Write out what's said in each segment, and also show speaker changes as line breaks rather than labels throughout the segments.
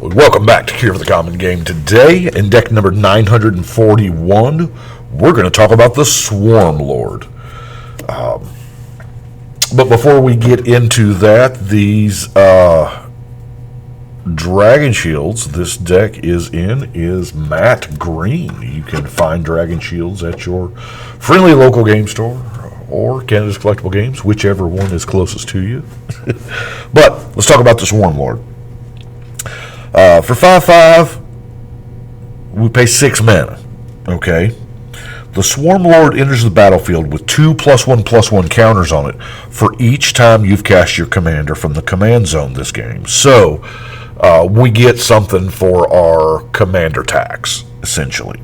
Welcome back to Cure for the Common Game. Today, in deck number 941, we're going to talk about the Swarmlord. But before we get into that, these Dragon Shields this deck is matte green. You can find Dragon Shields at your friendly local game store or Canada's Collectible Games, whichever one is closest to you. But let's talk about the Swarmlord. For 5/5, we pay 6 mana. Okay. The Swarmlord enters the battlefield with 2 +1/+1 counters on it for each time you've cast your commander from the command zone this game. So, we get something for our commander tax, essentially.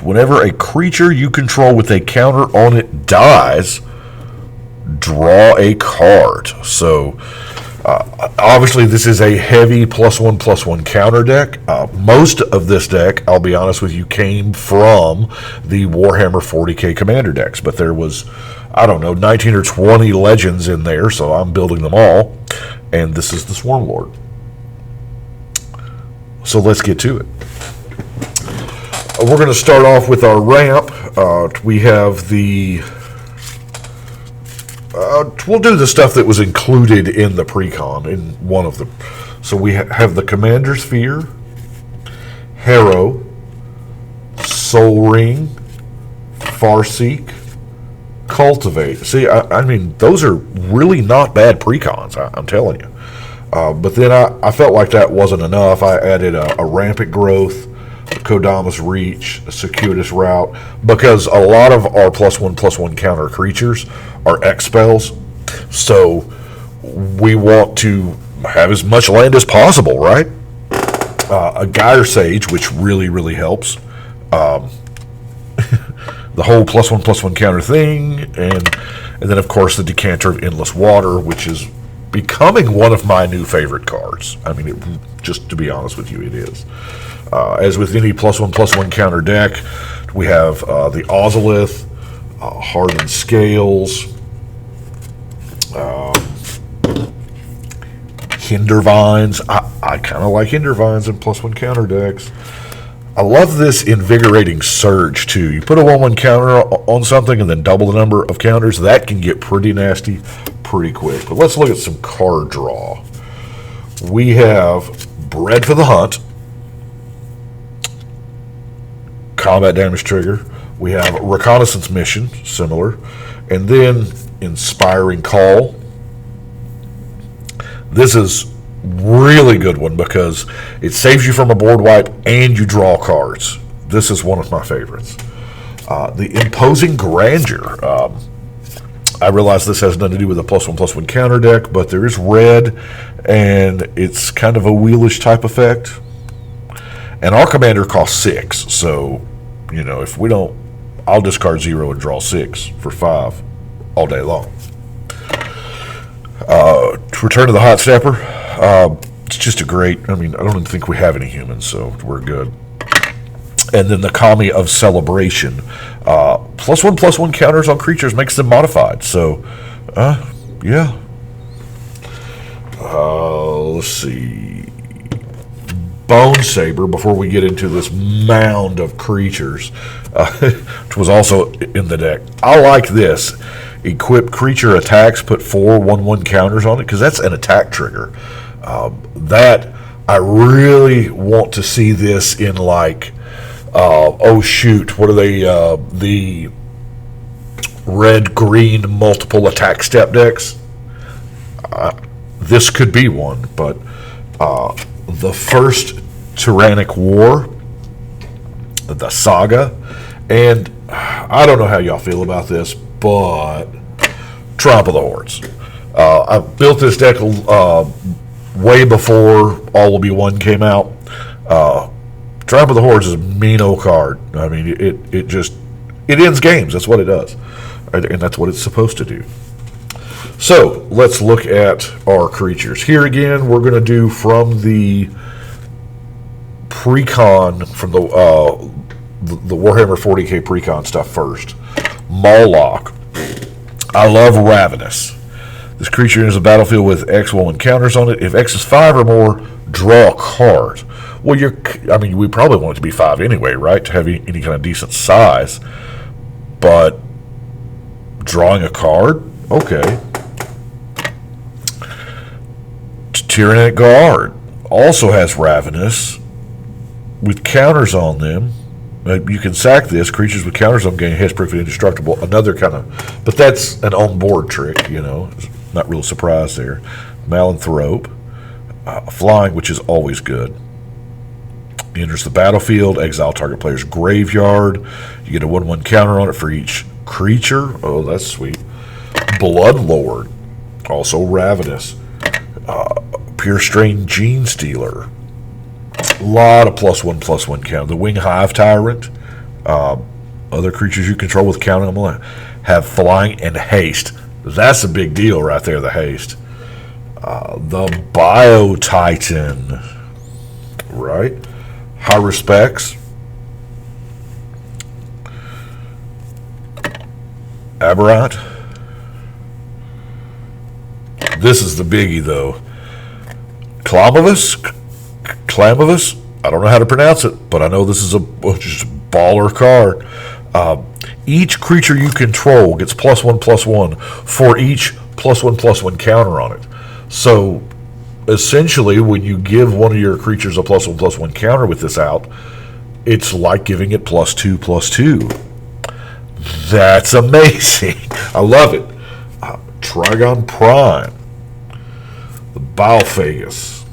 Whenever a creature you control with a counter on it dies, draw a card. So, obviously, this is a heavy +1/+1 counter deck. Most of this deck, I'll be honest with you, came from the Warhammer 40k commander decks. But there was, 19 or 20 legends in there, so I'm building them all. And this is the Swarmlord. So let's get to it. We're going to start off with our ramp. We have the... we'll do the stuff that was included in the pre-con, in one of them. So we have the Commander's Fear, Harrow, Soul Ring, Farseek, Cultivate. See, I mean, those are really not bad pre-cons, I'm telling you. But then I felt like that wasn't enough. I added a Rampant Growth, a Kodama's Reach, a Circuitous Route, because a lot of our +1/+1 counter creatures are X spells, so we want to have as much land as possible, right? A Gyre Sage, which really helps. The whole +1/+1 counter thing, and then of course the Decanter of Endless Water, which is becoming one of my new favorite cards. I mean, just to be honest with you, it is. As with any +1/+1 counter deck, we have the Ozolith, Hardened Scales, Hindervines. I kind of like Hindervines in +1 counter decks. I love this Invigorating Surge too. You put a 1/1 counter on something and then double the number of counters. That can get pretty nasty pretty quick. But let's look at some card draw. We have Bred for the Hunt, Combat Damage Trigger. We have Reconnaissance Mission, similar. And then Inspiring Call. This is really good one because it saves you from a board wipe and you draw cards. This is one of my favorites. The Imposing Grandeur. I realize this has nothing to do with a +1/+1 counter deck, but there is red and it's kind of a wheelish type effect. And our commander costs 6, so, if we don't, I'll discard 0 and draw 6 for 5 all day long. Return to the Hot Stepper. It's just a great, I don't even think we have any humans, so we're good. And then the Kami of Celebration. +1/+1 counters on creatures makes them modified, so, yeah. Let's see. Bone Saber, before we get into this mound of creatures, which was also in the deck. I like this. Equip creature attacks, put 4 1/1 counters on it, because that's an attack trigger. That, I really want to see this in what are they, the red-green multiple attack step decks? This could be one, but the first Tyrannic War, the Saga, and I don't know how y'all feel about this, but Triumph of the Hordes. I built this deck way before All Will Be One came out. Triumph of the Hordes is a mean old card. I mean, it ends games. That's what it does, and that's what it's supposed to do. So let's look at our creatures. Here again, we're going to do from the pre-con, from the Warhammer 40k pre-con stuff first. Moloch. I love Ravenous. This creature enters the battlefield with X1 counters on it. If X is 5 or more, draw a card. Well, we probably want it to be 5 anyway, right? To have any kind of decent size. But drawing a card? Okay. Tyrannic Guard also has Ravenous with counters on them. You can sack this. Creatures with counters on gain hexproof and indestructible. Another kind of... But that's an on-board trick, Not real surprised there. Malanthrope. Flying, which is always good. Enters the battlefield. Exile target player's graveyard. You get a 1/1 counter on it for each creature. Oh, that's sweet. Bloodlord. Also Ravenous. Pure Strain Gene Stealer. A lot of +1/+1 counter. The Wing Hive Tyrant. Other creatures you control with counter on them have flying and haste. That's a big deal right there, the haste. The Bio Titan. Right? High Respects. Aberrant. This is the biggie, though. Clamovus. I don't know how to pronounce it, but I know this is just a baller card. Each creature you control gets +1/+1 for each +1/+1 counter on it. So, essentially, when you give one of your creatures a +1/+1 counter with this out, it's like giving it +2/+2. That's amazing. I love it. Trigon Prime. The Balphagus.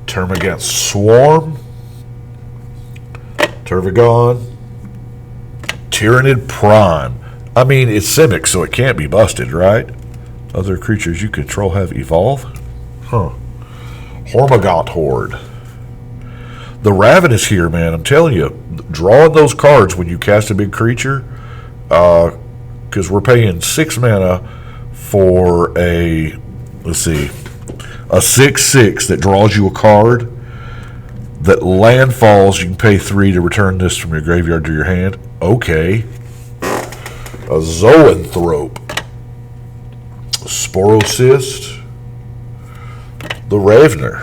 Termagant Swarm. Tervigon. Tyrannid Prime. I mean, it's Simic, so it can't be busted, right? Other creatures you control have evolve? Huh. Hormigaunt Horde. The Ravenous here, man, I'm telling you, drawing those cards when you cast a big creature, because we're paying 6 mana for a 6/6 that draws you a card that landfalls. You can pay 3 to return this from your graveyard to your hand. Okay. A Zoanthrope. Sporocyst. The Ravener.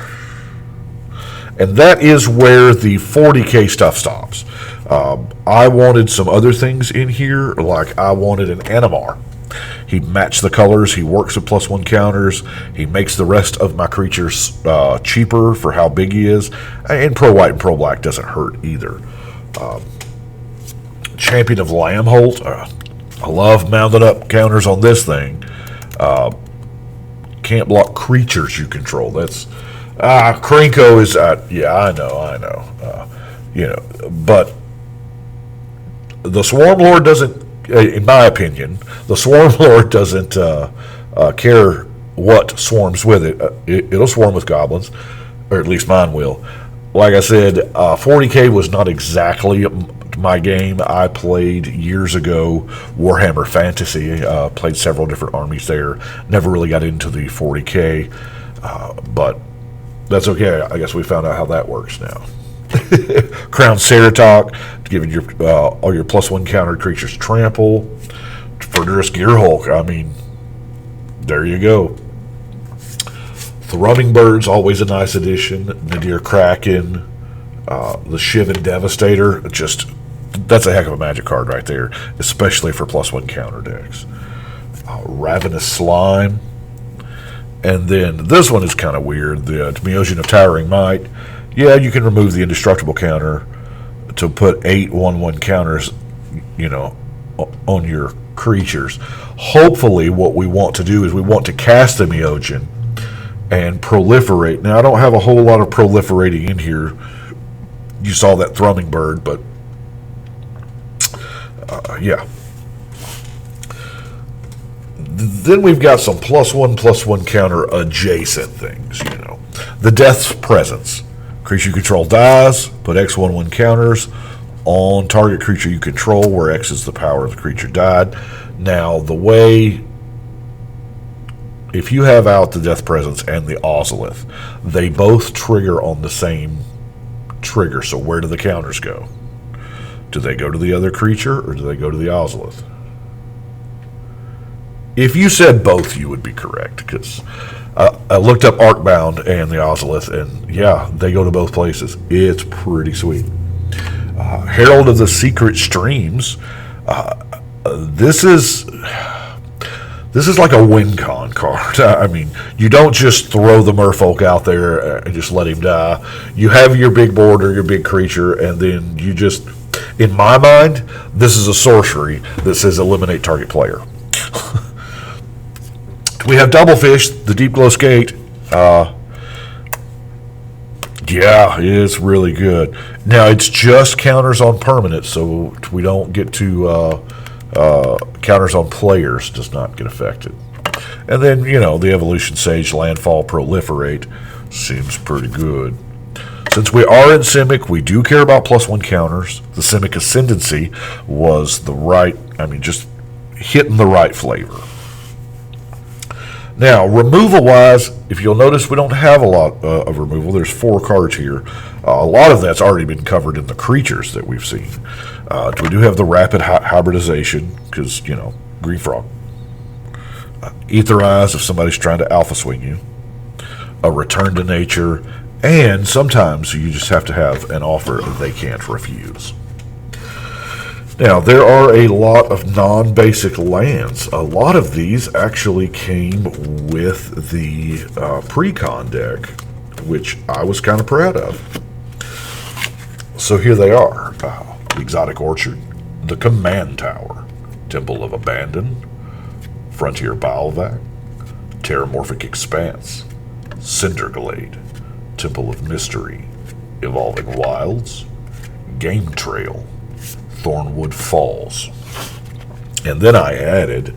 And that is where the 40k stuff stops. I wanted some other things in here, like I wanted an A.S.M.R. He matched the colors, he works with +1 counters, he makes the rest of my creatures cheaper for how big he is, and Pro White and Pro Black doesn't hurt either. Champion of Lambholt. I love mounted up counters on this thing. Can't block creatures you control. That's Krinko is I know. But the Swarmlord doesn't, in my opinion, the Swarmlord doesn't care what swarms with it. It'll swarm with goblins, or at least mine will. Like I said, 40k was not exactly my game. I played years ago Warhammer Fantasy, played several different armies there. Never really got into the 40k, but that's okay. I guess we found out how that works now. Crown Ceratok, giving your all your +1 countered creatures trample. Verdurous Gearhulk, I mean, there you go. Thrumming Birds, always a nice addition. Nadir Kraken, the Shivan Devastator, that's a heck of a magic card right there, especially for +1 counter decks. Ravenous Slime. And then this one is kind of weird, the Tmeosian of Towering Might. Yeah, you can remove the indestructible counter to put 8 1/1 counters, on your creatures. Hopefully, what we want to do is we want to cast the Tmeosian and proliferate. Now, I don't have a whole lot of proliferating in here. You saw that Thrumming Bird, but yeah. Then we've got some +1/+1 counter adjacent things, The Death's Presence. Creature you control dies, put X 1/1 counters on target creature you control, where X is the power of the creature died. Now, if you have out the Death Presence and the Ozolith, they both trigger on the same trigger, so where do the counters go? Do they go to the other creature, or do they go to the Ozolith? If you said both, you would be correct, because I looked up Arcbound and the Ozolith, and yeah, they go to both places. It's pretty sweet. Herald of the Secret Streams. This is like a win-con card. I mean, you don't just throw the merfolk out there and just let him die. You have your big board or your big creature, and then you just, in my mind, this is a sorcery that says eliminate target player. We have Doublefish, the Deep Glow Skate. Yeah, it's really good. Now, it's just counters on permanents, so we don't get to counters on players does not get affected. And then, you know, the Evolution Sage, Landfall, Proliferate seems pretty good. Since we are in Simic, we do care about +1 counters. The Simic Ascendancy was the right, I mean, just hitting the right flavor. Now, removal-wise, if you'll notice, we don't have a lot of removal. There's 4 cards here. A lot of that's already been covered in the creatures that we've seen. We do have the Rapid Hybridization, because, you know, Green Frog. Ether Eyes if somebody's trying to alpha swing you. A Return to Nature, and sometimes you just have to have an offer that they can't refuse. Now, there are a lot of non-basic lands. A lot of these actually came with the pre-con deck, which I was kind of proud of. So here they are. The Exotic Orchard, the Command Tower, Temple of Abandon, Frontier Baalvac, Terramorphic Expanse, Cinderglade, Temple of Mystery, Evolving Wilds, Game Trail, Thornwood Falls. And then I added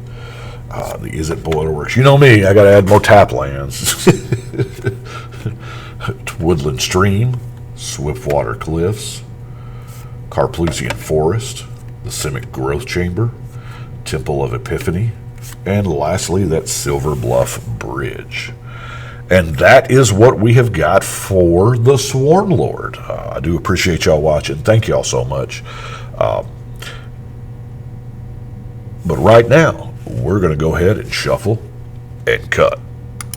the Is It Boilerworks. You know me, I got to add more tap lands. Woodland Stream, Swiftwater Cliffs, Carplusian Forest, the Simic Growth Chamber, Temple of Epiphany, and lastly, that Silver Bluff Bridge. And that is what we have got for the Swarmlord. I do appreciate y'all watching. Thank y'all so much. But right now, we're going to go ahead and shuffle and cut.